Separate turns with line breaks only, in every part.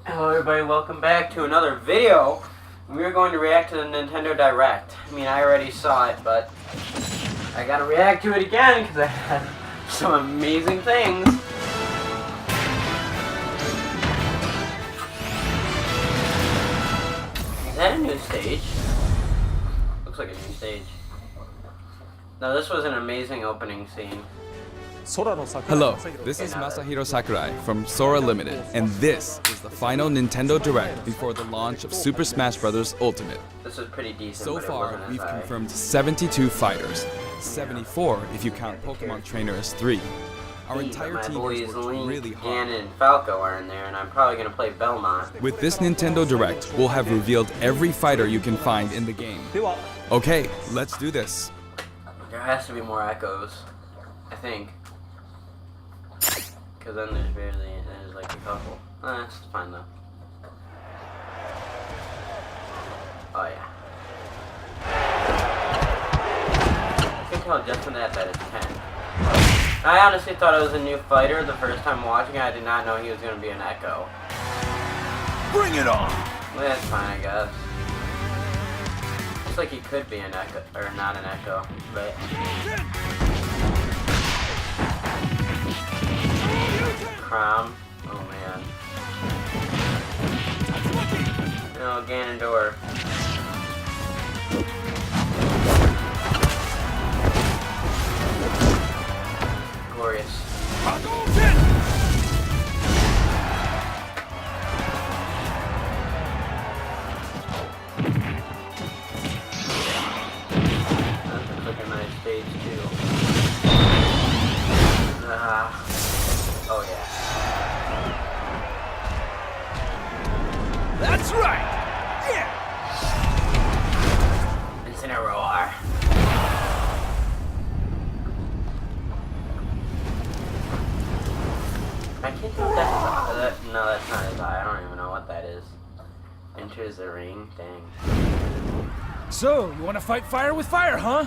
Hello everybody, welcome back to another video. We are going to react to the Nintendo Direct. I mean, I already saw it, but I gotta react to it again because I had some amazing things. Is that a new stage? Looks like a new stage. No, this was an amazing opening scene.
Hello, this is Masahiro Sakurai from Sora Limited, and this is the final Nintendo Direct before the launch of Super Smash Bros. Ultimate.
This was pretty decent.
So
but it
far,
wasn't as
we've
high.
confirmed 72 fighters, 74 if you count Pokemon Trainer as 3. Our entire
my
team
boys
has worked
Link,
really hard.
Ganon, and Falco are in there, and I'm probably gonna play Belmont.
With this Nintendo Direct, we'll have revealed every fighter you can find in the game. Okay, let's do this.
There has to be more echoes, I think. Because then there's like a couple. It's fine though. Oh yeah. I can tell just from that it's 10. I honestly thought it was a new fighter the first time watching it. I did not know he was going to be an Echo.
Bring it on!
Well, that's fine, I guess. Looks like he could be an Echo, or not an Echo, but... Crom. Oh man. No, Ganondorf. Glorious. That looks like a nice stage too. Oh yeah.
That's right! Yeah!
Incineroar. I can't tell if that's no, that's not his eye. I don't even know what that is. Enters the ring. Dang.
So, you want to fight fire with fire, huh?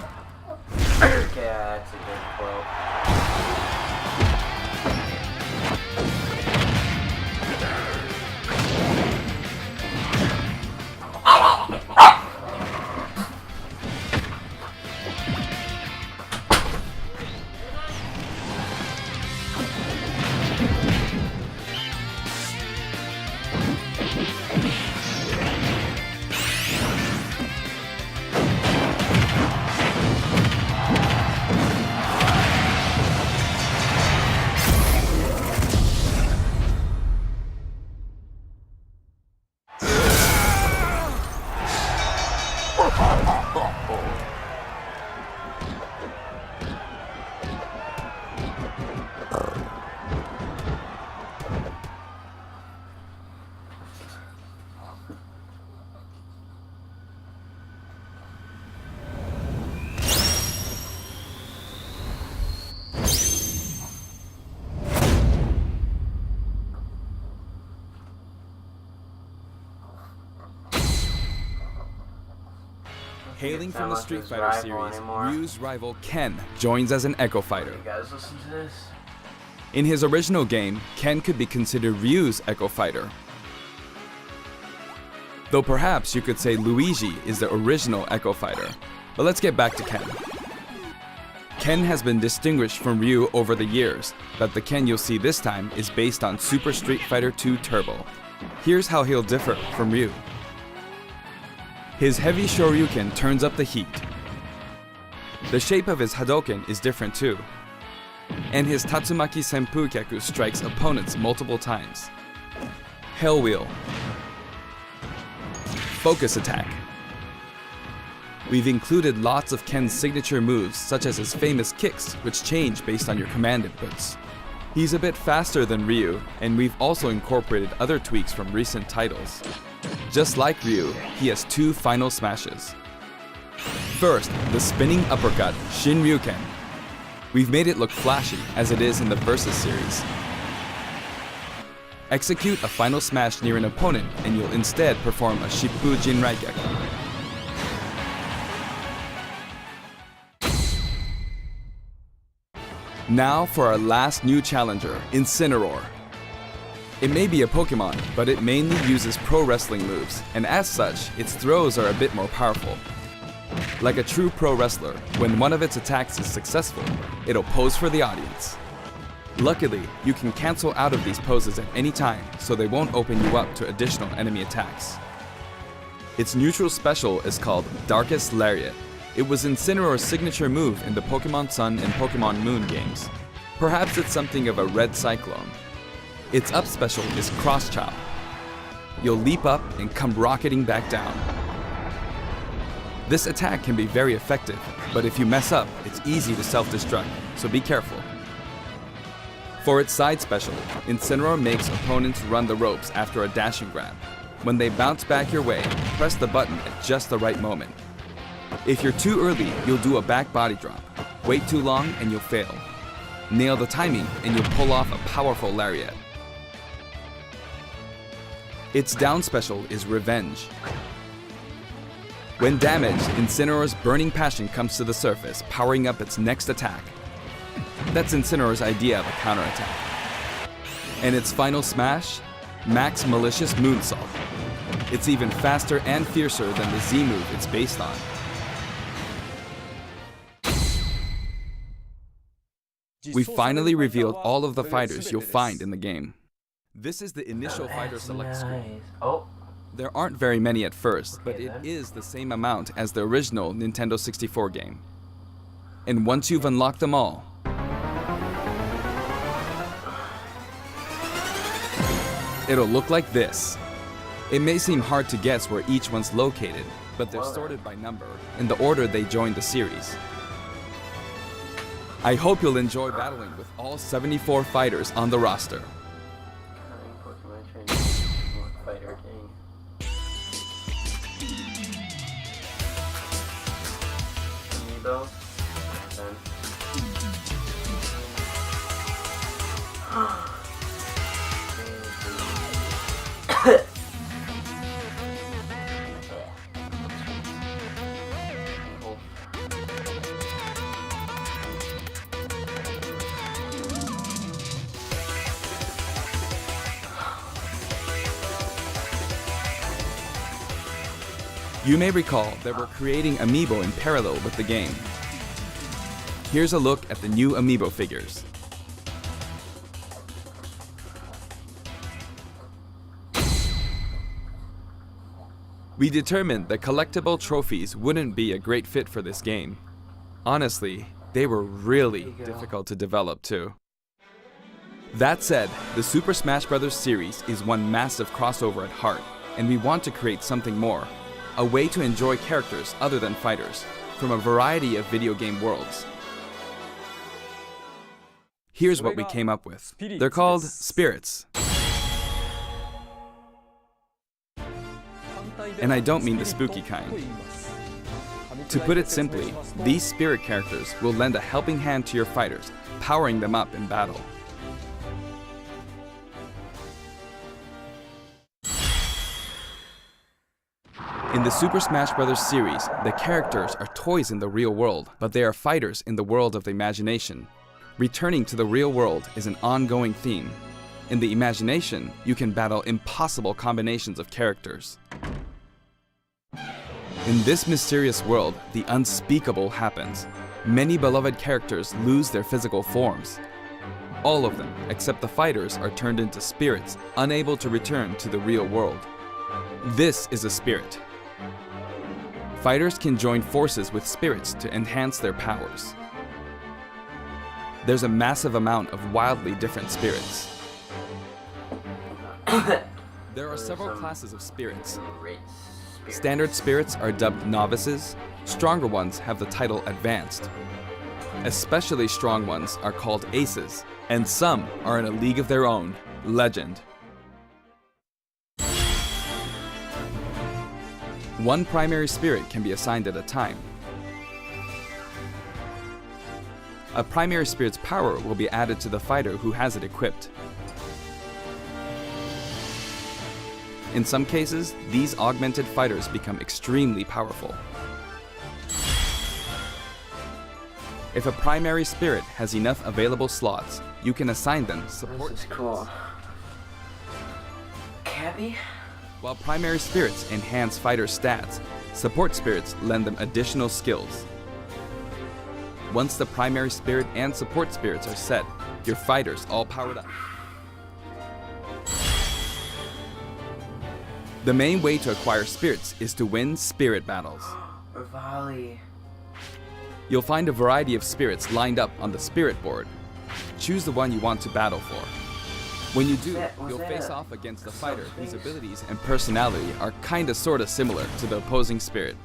Okay, that's a good quote.
Hailing from the
Not
Street
his
Fighter
rival
series,
anymore.
Ryu's rival Ken joins as an Echo Fighter.
You guys listen to this?
In his original game, Ken could be considered Ryu's Echo Fighter. Though perhaps you could say Luigi is the original Echo Fighter. But let's get back to Ken. Ken has been distinguished from Ryu over the years, but the Ken you'll see this time is based on Super Street Fighter 2 Turbo. Here's how he'll differ from Ryu. His heavy Shoryuken turns up the heat. The shape of his Hadoken is different too. And his Tatsumaki Senpu Kyaku strikes opponents multiple times. Hell Wheel. Focus Attack. We've included lots of Ken's signature moves, such as his famous kicks, which change based on your command inputs. He's a bit faster than Ryu, and we've also incorporated other tweaks from recent titles. Just like Ryu, he has 2 final smashes. First, the spinning uppercut, Shinryuken. We've made it look flashy, as it is in the Versus series. Execute a final smash near an opponent, and you'll instead perform a Shippu Jinraigeki. Now for our last new challenger, Incineroar. It may be a Pokemon, but it mainly uses pro wrestling moves, and as such, its throws are a bit more powerful. Like a true pro wrestler, when one of its attacks is successful, it'll pose for the audience. Luckily, you can cancel out of these poses at any time, so they won't open you up to additional enemy attacks. Its neutral special is called Darkest Lariat. It was Incineroar's signature move in the Pokemon Sun and Pokemon Moon games. Perhaps it's something of a red cyclone. Its up special is Cross Chop. You'll leap up and come rocketing back down. This attack can be very effective, but if you mess up, it's easy to self-destruct, so be careful. For its side special, Incineroar makes opponents run the ropes after a dash and grab. When they bounce back your way, press the button at just the right moment. If you're too early, you'll do a back body drop. Wait too long and you'll fail. Nail the timing and you'll pull off a powerful lariat. Its down special is Revenge. When damaged, Incineroar's Burning Passion comes to the surface, powering up its next attack. That's Incineroar's idea of a counterattack. And its final smash? Max Malicious Moonsault. It's even faster and fiercer than the Z move it's based on. We finally revealed all of the fighters you'll find in the game. This is the initial fighter select screen.
Oh,
There aren't very many at first, but it is the same amount as the original Nintendo 64 game. And once you've unlocked them all, it'll look like this. It may seem hard to guess where each one's located, but they're sorted by number, in the order they joined the series. I hope you'll enjoy battling with all 74 fighters on the roster.
Pokemon training fighter game. Amiibo. Done.
You may recall that we're creating Amiibo in parallel with the game. Here's a look at the new Amiibo figures. We determined that collectible trophies wouldn't be a great fit for this game. Honestly, they were really difficult to develop too. That said, the Super Smash Bros. Series is one massive crossover at heart, and we want to create something more. A way to enjoy characters other than fighters, from a variety of video game worlds. Here's what we came up with. They're called Spirits. And I don't mean the spooky kind. To put it simply, these spirit characters will lend a helping hand to your fighters, powering them up in battle. In the Super Smash Bros. Series, the characters are toys in the real world, but they are fighters in the world of the imagination. Returning to the real world is an ongoing theme. In the imagination, you can battle impossible combinations of characters. In this mysterious world, the unspeakable happens. Many beloved characters lose their physical forms. All of them, except the fighters, are turned into spirits, unable to return to the real world. This is a spirit. Fighters can join forces with spirits to enhance their powers. There's a massive amount of wildly different spirits. There are several classes of spirits. Standard spirits are dubbed novices. Stronger ones have the title advanced. Especially strong ones are called aces, and some are in a league of their own, legend. One primary spirit can be assigned at a time. A primary spirit's power will be added to the fighter who has it equipped. In some cases, these augmented fighters become extremely powerful. If a primary spirit has enough available slots, you can assign them support.
This is cool. happy?
While primary spirits enhance fighter stats, support spirits lend them additional skills. Once the primary spirit and support spirits are set, your fighters all powered up. The main way to acquire spirits is to win spirit battles.
Revali.
You'll find a variety of spirits lined up on the spirit board. Choose the one you want to battle for. When you do, you'll face off against a fighter whose abilities and personality are kinda sorta similar to the opposing spirit.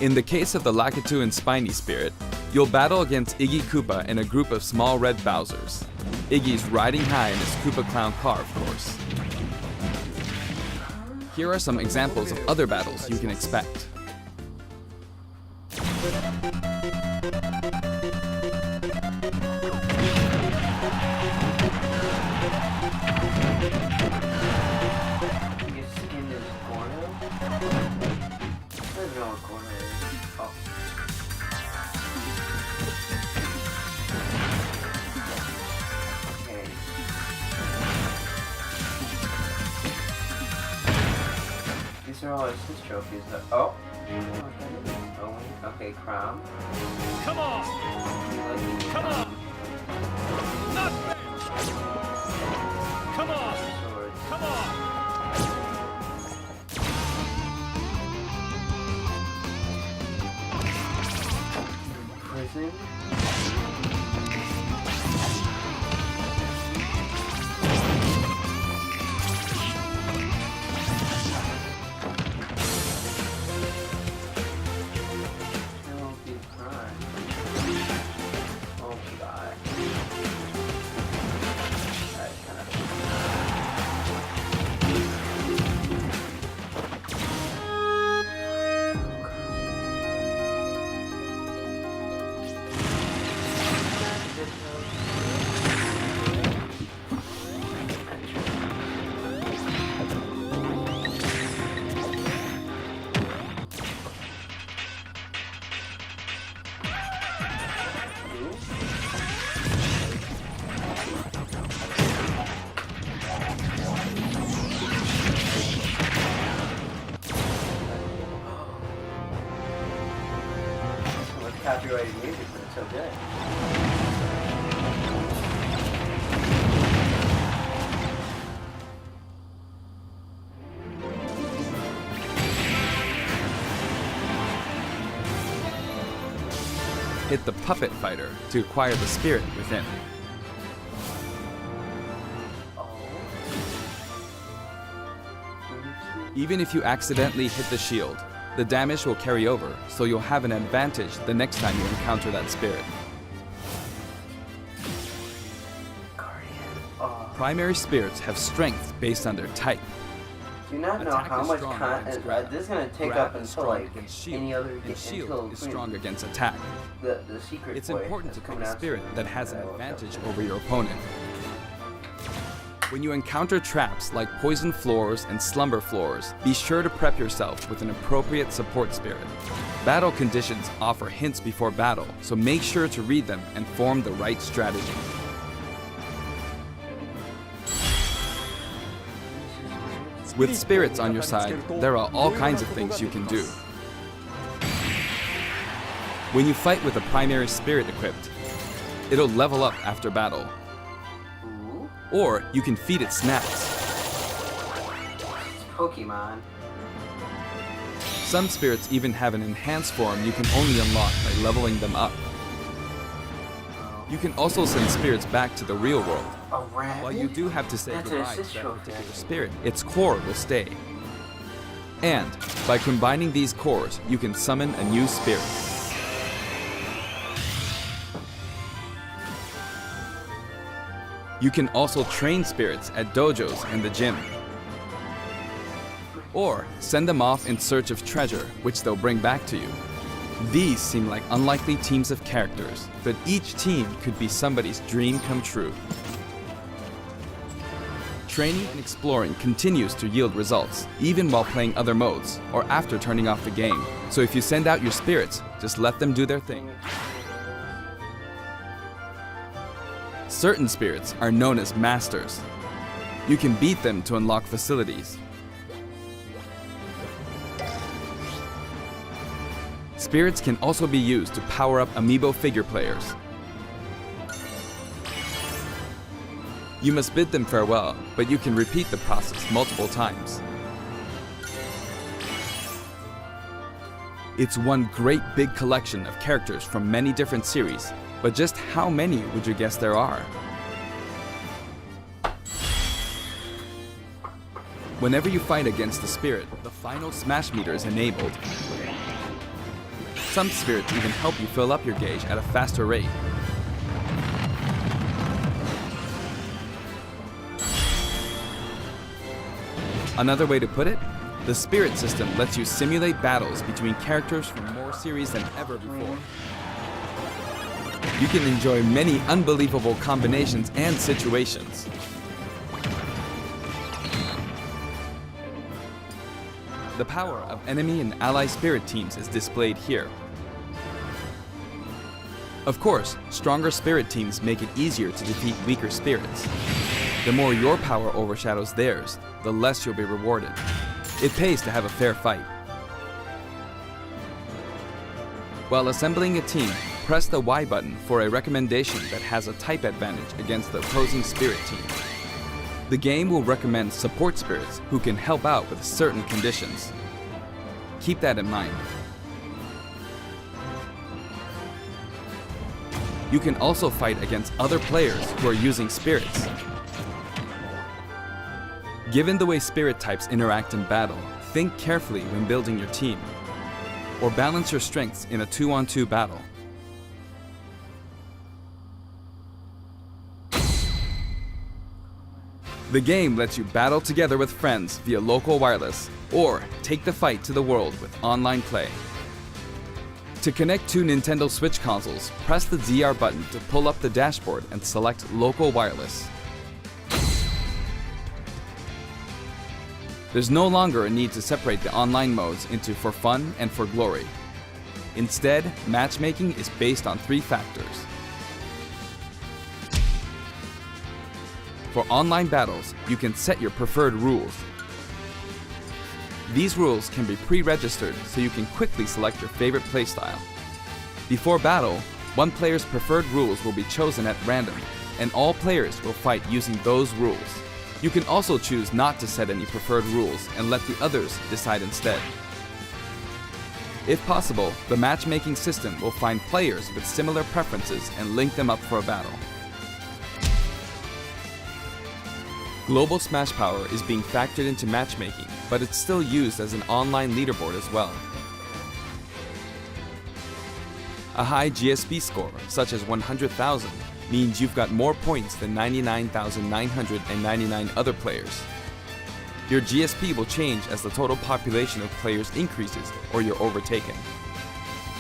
In the case of the Lakitu and Spiny spirit, you'll battle against Iggy Koopa and a group of small red Bowsers. Iggy's riding high in his Koopa Clown car, of course. Here are some examples of other battles you can expect.
His skin is Gordo? I don't know what Gordo is. Oh. Okay. These are all his trophies though. Oh! Oh, okay, Crom.
Come on! Come on! Not bad! Come on!
Swords.
Come on!
Prison. Copyrighted music, but it's so good.
Hit the Puppet Fighter to acquire the spirit within. Even if you accidentally hit the shield, the damage will carry over, so you'll have an advantage the next time you encounter that spirit. Primary spirits have strength based on their type.
Do not know
Attack
how
is
much
strong
content
against grab.
this is gonna take
Grab
up
is
until
strong
like
against shield,
any other
and shield
until
is strong against attack.
the secret.
It's
boy
important to
that's
pick
coming
a
out
spirit
soon.
that has an
I will
advantage
tell you.
over your opponent. When you encounter traps like poison floors and slumber floors, be sure to prep yourself with an appropriate support spirit. Battle conditions offer hints before battle, so make sure to read them and form the right strategy. With spirits on your side, there are all kinds of things you can do. When you fight with a primary spirit equipped, it'll level up after battle.
Ooh,
Or you can feed it snacks.
it's Pokemon.
Some spirits even have an enhanced form you can only unlock by leveling them up. You can also send spirits back to the real world.
A rabbit?
While you do have to say
That's
goodbye
an
to
assist
that
trophy.
particular spirit, its core will stay. And by combining these cores, you can summon a new spirit. You can also train spirits at dojos and the gym. Or send them off in search of treasure, which they'll bring back to you. These seem like unlikely teams of characters, but each team could be somebody's dream come true. Training and exploring continues to yield results, even while playing other modes, or after turning off the game. So if you send out your spirits, just let them do their thing. Certain spirits are known as masters. You can beat them to unlock facilities. Spirits can also be used to power up amiibo figure players. You must bid them farewell, but you can repeat the process multiple times. It's one great big collection of characters from many different series, but just how many would you guess there are? Whenever you fight against the spirit, the final smash meter is enabled. Some spirits even help you fill up your gauge at a faster rate. Another way to put it, the spirit system lets you simulate battles between characters from more series than ever before. You can enjoy many unbelievable combinations and situations. The power of enemy and ally spirit teams is displayed here. Of course, stronger spirit teams make it easier to defeat weaker spirits. The more your power overshadows theirs, the less you'll be rewarded. It pays to have a fair fight. While assembling a team, press the Y button for a recommendation that has a type advantage against the opposing spirit team. The game will recommend support spirits who can help out with certain conditions. Keep that in mind. You can also fight against other players who are using spirits. Given the way spirit types interact in battle, think carefully when building your team, or balance your strengths in a 2-on-2 battle. The game lets you battle together with friends via local wireless, or take the fight to the world with online play. To connect two Nintendo Switch consoles, press the ZR button to pull up the dashboard and select local wireless. There's no longer a need to separate the online modes into for fun and for glory. Instead, matchmaking is based on 3 factors. For online battles, you can set your preferred rules. These rules can be pre-registered so you can quickly select your favorite playstyle. Before battle, one player's preferred rules will be chosen at random, and all players will fight using those rules. You can also choose not to set any preferred rules and let the others decide instead. If possible, the matchmaking system will find players with similar preferences and link them up for a battle. Global Smash Power is being factored into matchmaking, but it's still used as an online leaderboard as well. A high GSP score, such as 100,000, means you've got more points than 99,999 other players. Your GSP will change as the total population of players increases or you're overtaken.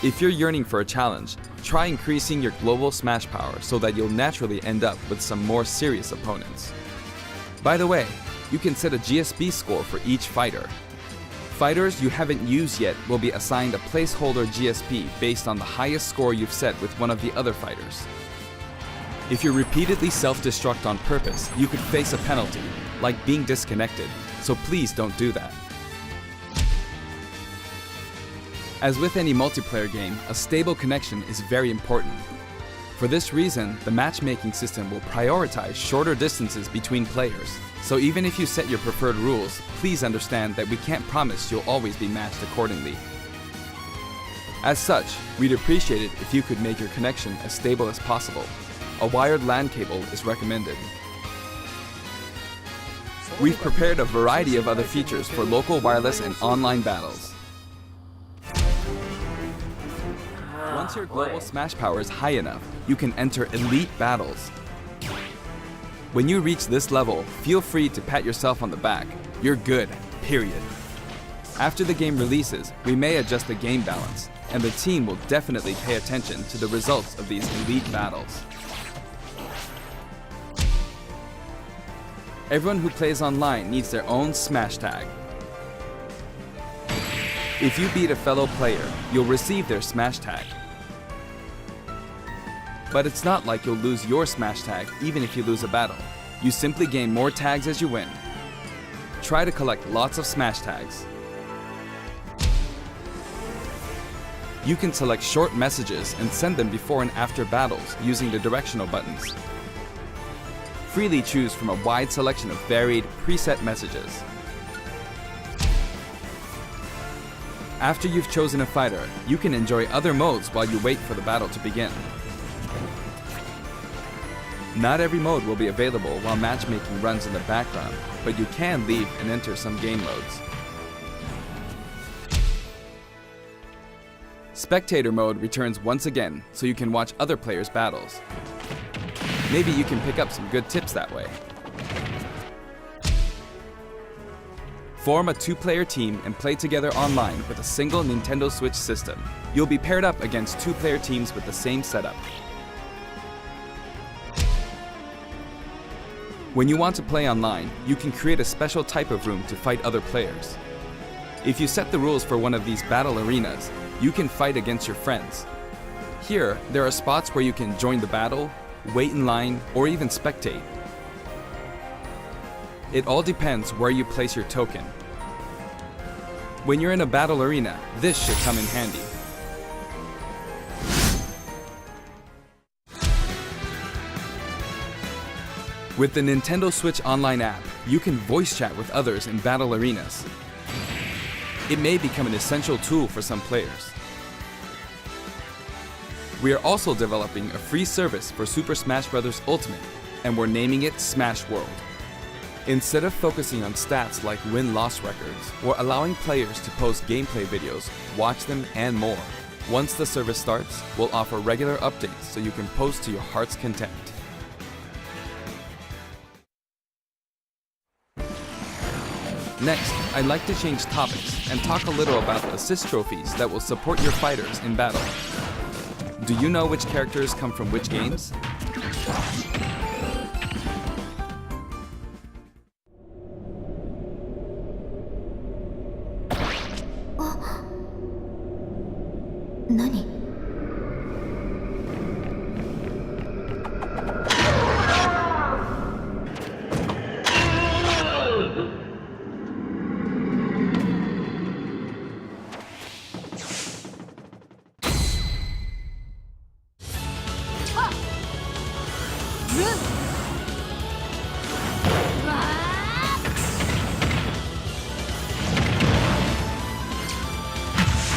If you're yearning for a challenge, try increasing your global Smash Power so that you'll naturally end up with some more serious opponents. By the way, you can set a GSP score for each fighter. Fighters you haven't used yet will be assigned a placeholder GSP based on the highest score you've set with one of the other fighters. If you repeatedly self-destruct on purpose, you could face a penalty, like being disconnected, so please don't do that. As with any multiplayer game, a stable connection is very important. For this reason, the matchmaking system will prioritize shorter distances between players. So even if you set your preferred rules, please understand that we can't promise you'll always be matched accordingly. As such, we'd appreciate it if you could make your connection as stable as possible. A wired LAN cable is recommended. We've prepared a variety of other features for local wireless and online battles. Once your global Smash Power is high enough, you can enter elite battles. When you reach this level, feel free to pat yourself on the back. You're good, period. After the game releases, we may adjust the game balance, and the team will definitely pay attention to the results of these elite battles. Everyone who plays online needs their own Smash Tag. If you beat a fellow player, you'll receive their Smash Tag. But it's not like you'll lose your Smash Tag even if you lose a battle. You simply gain more tags as you win. Try to collect lots of smash tags. You can select short messages and send them before and after battles using the directional buttons. Freely choose from a wide selection of varied, preset messages. After you've chosen a fighter, you can enjoy other modes while you wait for the battle to begin. Not every mode will be available while matchmaking runs in the background, but you can leave and enter some game modes. Spectator mode returns once again, so you can watch other players' battles. Maybe you can pick up some good tips that way. Form a 2-player team and play together online with a single Nintendo Switch system. You'll be paired up against 2-player teams with the same setup. When you want to play online, you can create a special type of room to fight other players. If you set the rules for one of these battle arenas, you can fight against your friends. Here, there are spots where you can join the battle, wait in line, or even spectate. It all depends where you place your token. When you're in a battle arena, this should come in handy. With the Nintendo Switch Online app, you can voice chat with others in battle arenas. It may become an essential tool for some players. We are also developing a free service for Super Smash Bros. Ultimate, and we're naming it Smash World. Instead of focusing on stats like win-loss records, we're allowing players to post gameplay videos, watch them, and more. Once the service starts, we'll offer regular updates so you can post to your heart's content. Next, I'd like to change topics and talk a little about assist trophies that will support your fighters in battle. Do you know which characters come from which games?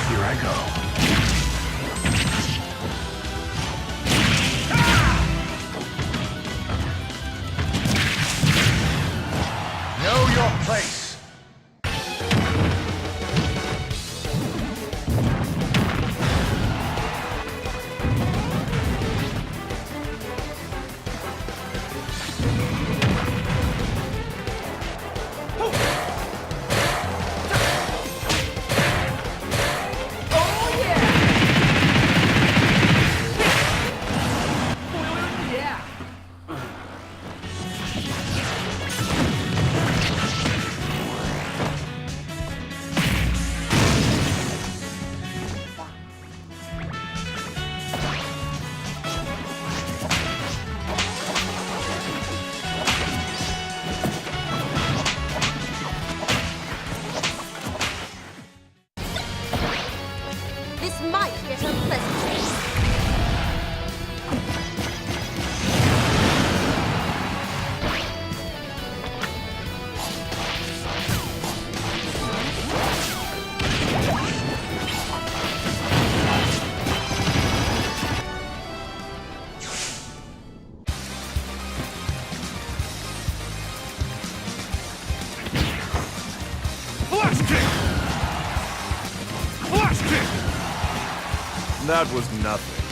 Here I go. Know your place.
This might get unpleasant.
That was nothing.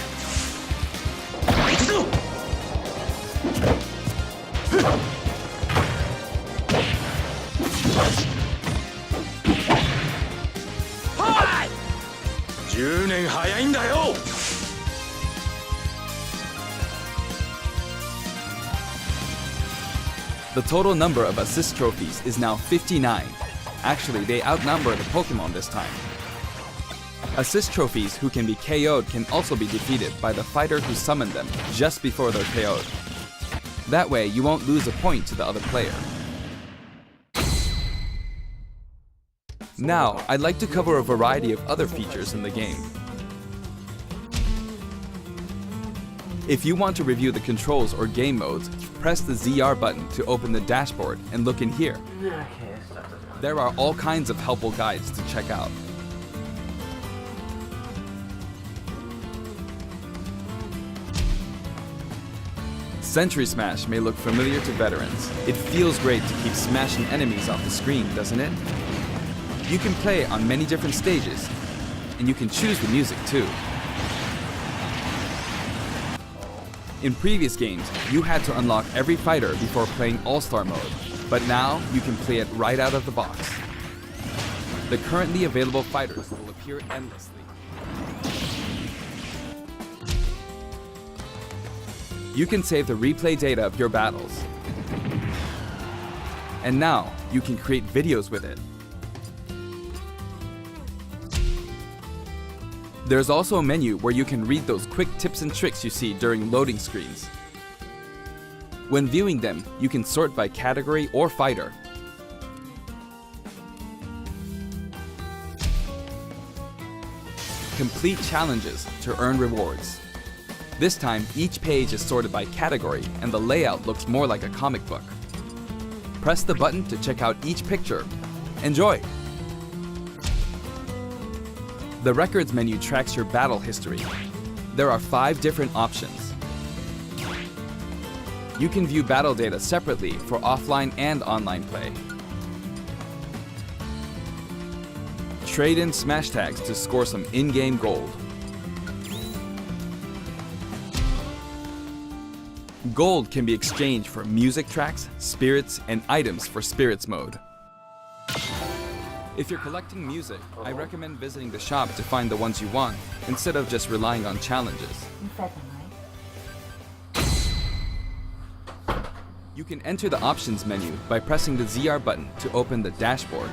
Hi! 10年早いんだよ!
The total number of assist trophies is now 59. Actually, they outnumber the Pokemon this time. Assist trophies who can be KO'd can also be defeated by the fighter who summoned them just before they're KO'd. That way, you won't lose a point to the other player. Now, I'd like to cover a variety of other features in the game. If you want to review the controls or game modes, press the ZR button to open the dashboard and look in here.
Okay, this stuff doesn't really.
There are all kinds of helpful guides to check out. Century Smash may look familiar to veterans. It feels great to keep smashing enemies off the screen, doesn't it? You can play on many different stages, and you can choose the music too. In previous games, you had to unlock every fighter before playing All-Star mode, but now you can play it right out of the box. The currently available fighters will appear endlessly. You can save the replay data of your battles. And now, you can create videos with it. There's also a menu where you can read those quick tips and tricks you see during loading screens. When viewing them, you can sort by category or fighter. Complete challenges to earn rewards. This time, each page is sorted by category and the layout looks more like a comic book. Press the button to check out each picture. Enjoy! The Records menu tracks your battle history. There are 5 different options. You can view battle data separately for offline and online play. Trade in smash tags to score some in-game gold. Gold can be exchanged for music tracks, spirits, and items for spirits mode. If you're collecting music, I recommend visiting the shop to find the ones you want, instead of just relying on challenges. You can enter the options menu by pressing the ZR button to open the dashboard.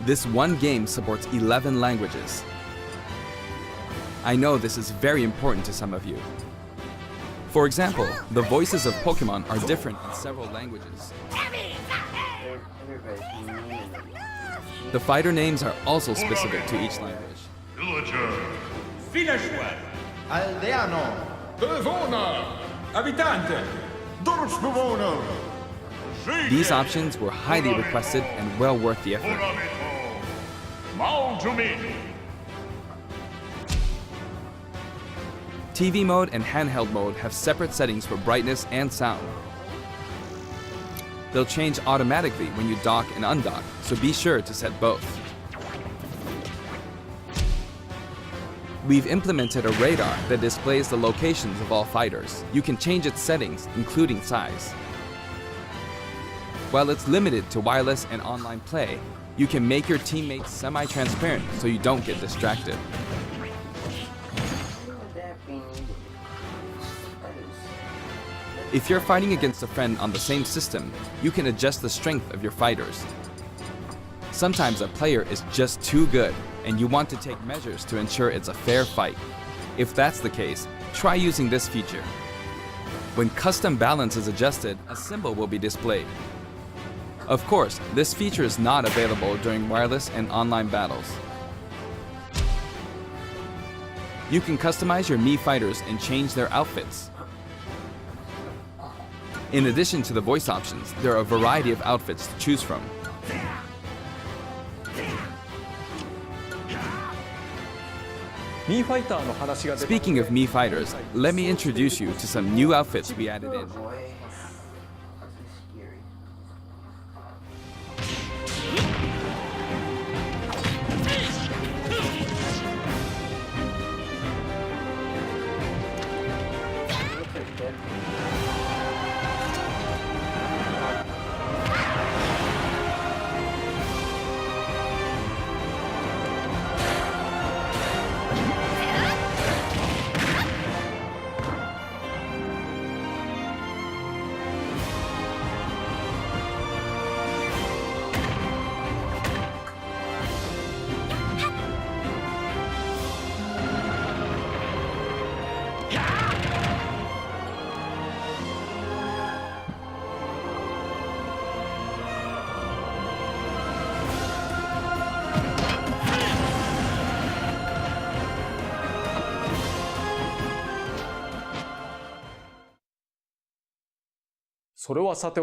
This one game supports 11 languages. I know this is very important to some of you. For example, the voices of Pokemon are different in several languages. The fighter names are also specific to each language.
Villager.
Finishwell.
Aldeano.
Devona.
Abitante.
Dorfbewohner.
These options were highly requested and well worth the effort.
Maljumi.
TV mode and handheld mode have separate settings for brightness and sound. They'll change automatically when you dock and undock, so be sure to set both. We've implemented a radar that displays the locations of all fighters. You can change its settings, including size. While it's limited to wireless and online play, you can make your teammates semi-transparent so you don't get distracted. If you're fighting against a friend on the same system, you can adjust the strength of your fighters. Sometimes a player is just too good, and you want to take measures to ensure it's a fair fight. If that's the case, try using this feature. When custom balance is adjusted, a symbol will be displayed. Of course, this feature is not available during wireless and online battles. You can customize your Mii fighters and change their outfits. In addition to the voice options, there are a variety of outfits to choose from. Speaking of Mii fighters, let me introduce you to some new outfits we added in.
Boy, this is scary.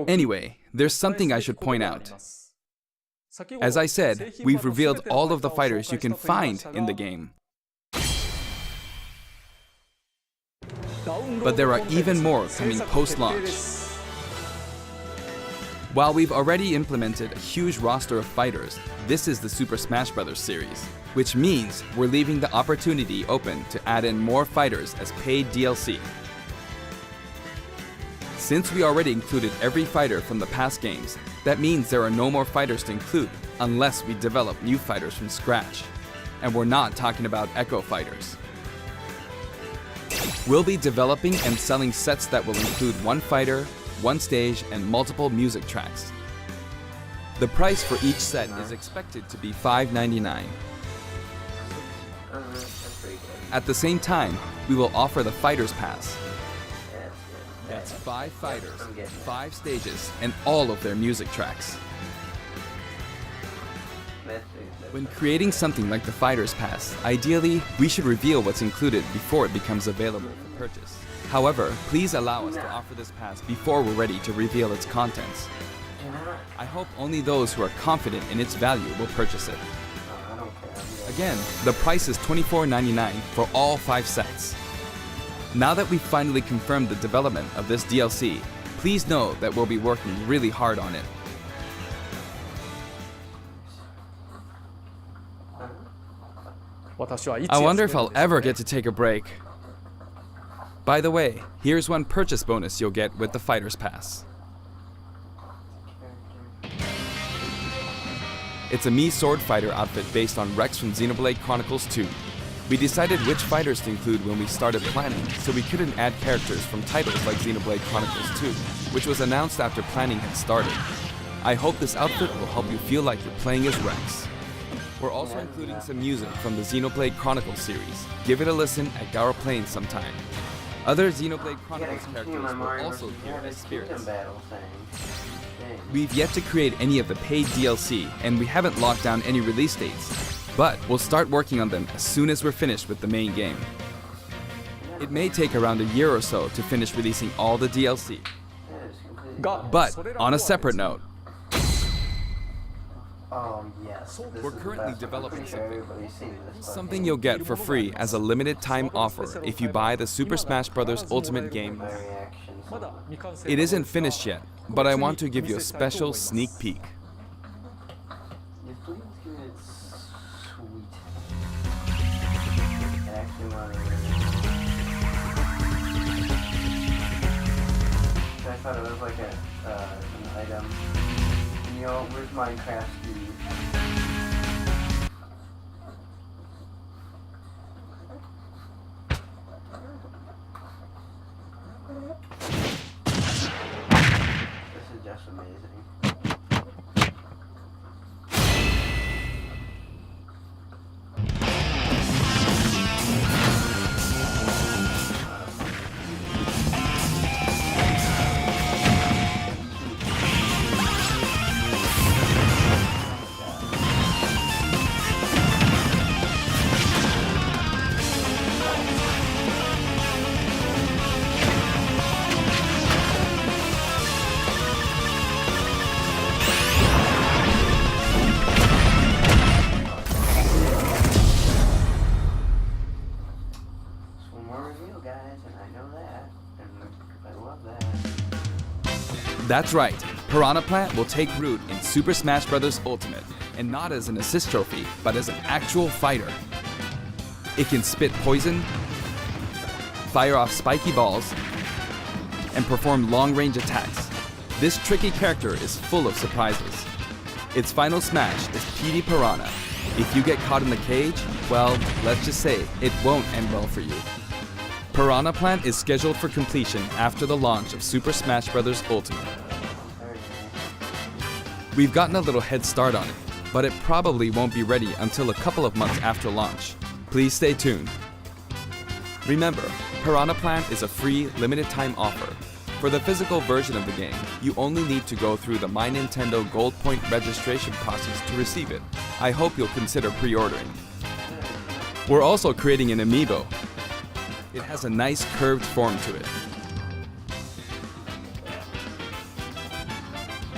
Anyway, there's something I should point out. As I said, we've revealed all of the fighters you can find in the game. But there are even more coming post-launch. While we've already implemented a huge roster of fighters, this is the Super Smash Bros. Series, which means we're leaving the opportunity open to add in more fighters as paid DLC. Since we already included every fighter from the past games, that means there are no more fighters to include unless we develop new fighters from scratch. And we're not talking about Echo fighters. We'll be developing and selling sets that will include one fighter, one stage, and multiple music tracks. The price for each set is expected to be $5.99.
That's pretty good.
At the same time, we will offer the Fighters Pass.
Yeah, that's good.
That's 5 fighters,
I'm getting it.
5 stages, and all of their music tracks.
That's
When creating something like the Fighters Pass, ideally, we should reveal what's included before it becomes available for purchase. However, please allow us to offer this pass before we're ready to reveal its contents. I hope only those who are confident in its value will purchase it.
I don't care.
Again, the price is $24.99 for all 5 sets. Now that we've finally confirmed the development of this DLC, please know that we'll be working really hard on it. I wonder if I'll ever get to take a break. By the way, here's one purchase bonus you'll get with the Fighters Pass. It's a Mii Sword Fighter outfit based on Rex from Xenoblade Chronicles 2. We decided which fighters to include when we started planning, so we couldn't add characters from titles like Xenoblade Chronicles 2, which was announced after planning had started. I hope this outfit will help you feel like you're playing as Rex. We're also including some music from the Xenoblade Chronicles series. Give it a listen at Garo Plains sometime. Other Xenoblade Chronicles characters will also appear as spirits. We've yet to create any of the paid DLC, and we haven't locked down any release dates. But we'll start working on them as soon as we're finished with the main game. It may take around a year or so to finish releasing all the DLC. But on a separate note,
Oh yes. This
we're
is the
currently
best one.
developing
I'm sure everybody's seen this
something you'll get for free as a limited time offer if you buy the Super Smash Bros. Ultimate game.
My reactions.
It isn't finished yet, but I want to give you a special sneak peek.
Yes, please give it sweet. I actually want to. I thought it was like an item. You know, where's Minecraft Dude? This is just amazing. One more reveal, guys, and I know that, and I love that.
That's right, Piranha Plant will take root in Super Smash Bros. Ultimate, and not as an assist trophy, but as an actual fighter. It can spit poison, fire off spiky balls, and perform long-range attacks. This tricky character is full of surprises. Its final smash is PD Piranha. If you get caught in the cage, well, let's just say it won't end well for you. Piranha Plant is scheduled for completion after the launch of Super Smash Bros. Ultimate.
Very nice.
We've gotten a little head start on it, but it probably won't be ready until a couple of months after launch. Please stay tuned. Remember, Piranha Plant is a free, limited-time offer. For the physical version of the game, you only need to go through the My Nintendo Gold Point registration process to receive it. I hope you'll consider pre-ordering. We're also creating an amiibo. It has a nice curved form to it.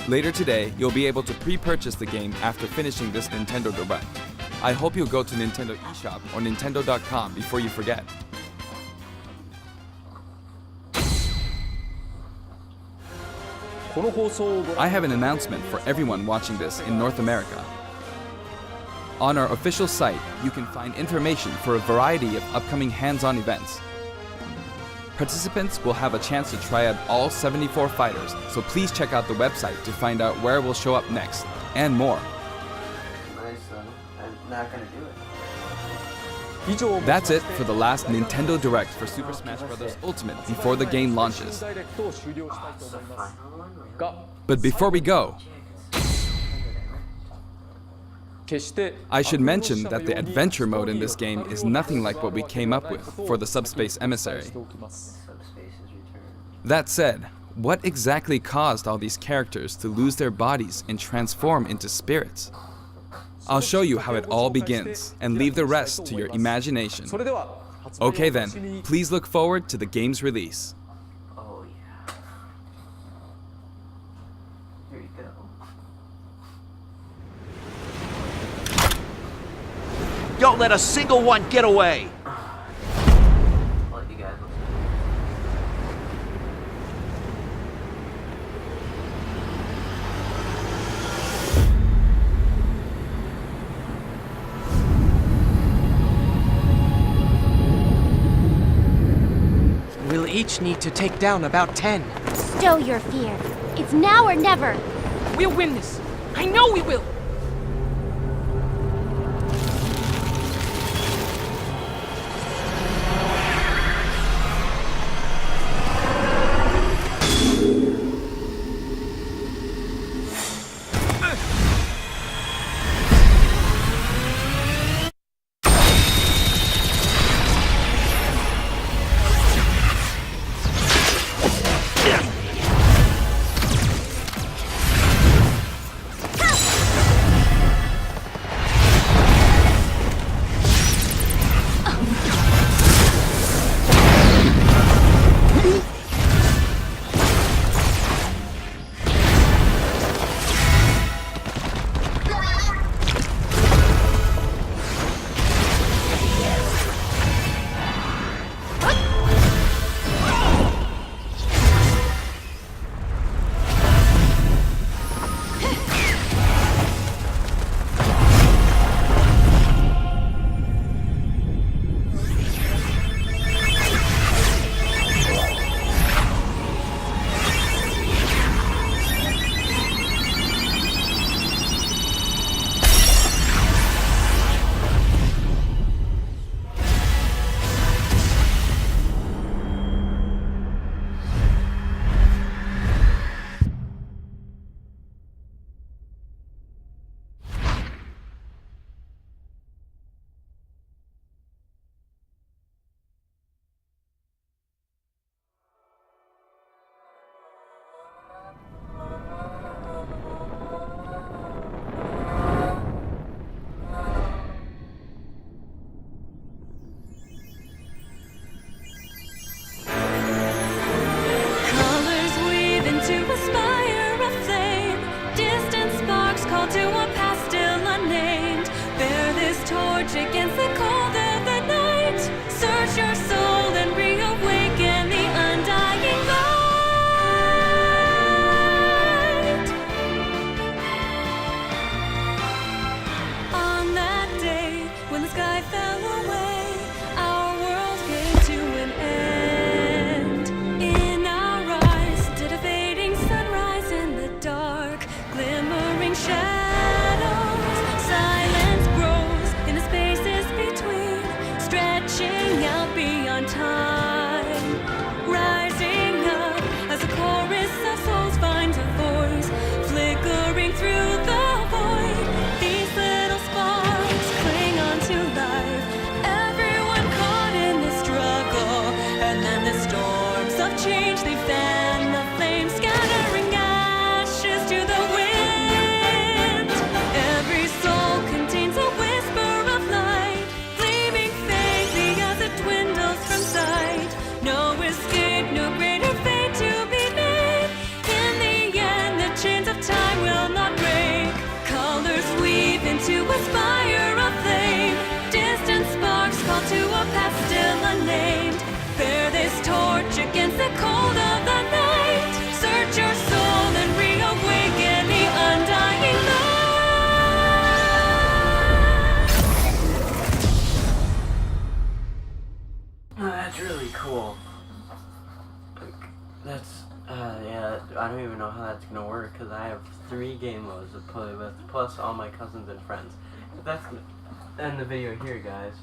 Later today, you'll be able to pre-purchase the game after finishing this Nintendo Direct. I hope you'll go to Nintendo eShop or Nintendo.com before you forget. I have an announcement for everyone watching this in North America. On our official site, you can find information for a variety of upcoming hands-on events. Participants will have a chance to try out all 74 fighters, so please check out the website to find out where we'll show up next, and more.
Nice, I'm not gonna do it.
That's it for the last Nintendo Direct for Super Smash Bros. Ultimate before the game launches.
The final one?
But before we go, I should mention that the adventure mode in this game is nothing like what we came up with for the Subspace Emissary.
Subspace's return.
That said, what exactly caused all these characters to lose their bodies and transform into spirits? I'll show you how it all begins and leave the rest to your imagination. Okay then, please look forward to the game's release.
Oh yeah. Here you go.
Don't let a single one get away!
I'll let you guys listen.
We'll each need to take down about 10.
Stow your fear. It's now or never.
We'll win this. I know we will.
Against the cold of the night, search your soul and reawaken the undying light. On that day, when the sky fell away, our world came to an end. In our eyes, did a fading sunrise in the dark, glimmering shadows, silence grows in the spaces between, stretching out beyond time, rising up as a chorus of souls finds a voice, flickering through the void. These little sparks cling on to life, everyone caught in this struggle, and then the storms of change, they fan the flames, scattering ashes to the wind. Every soul contains a whisper of light, gleaming faintly as it dwindles from sight. No escape, no greater fate to be made. In the end, the chains of time
That's really cool. Like, that's, yeah, I don't even know how that's gonna work because I have 3 game modes to play with, plus all my cousins and friends. But that's gonna end the video here, guys.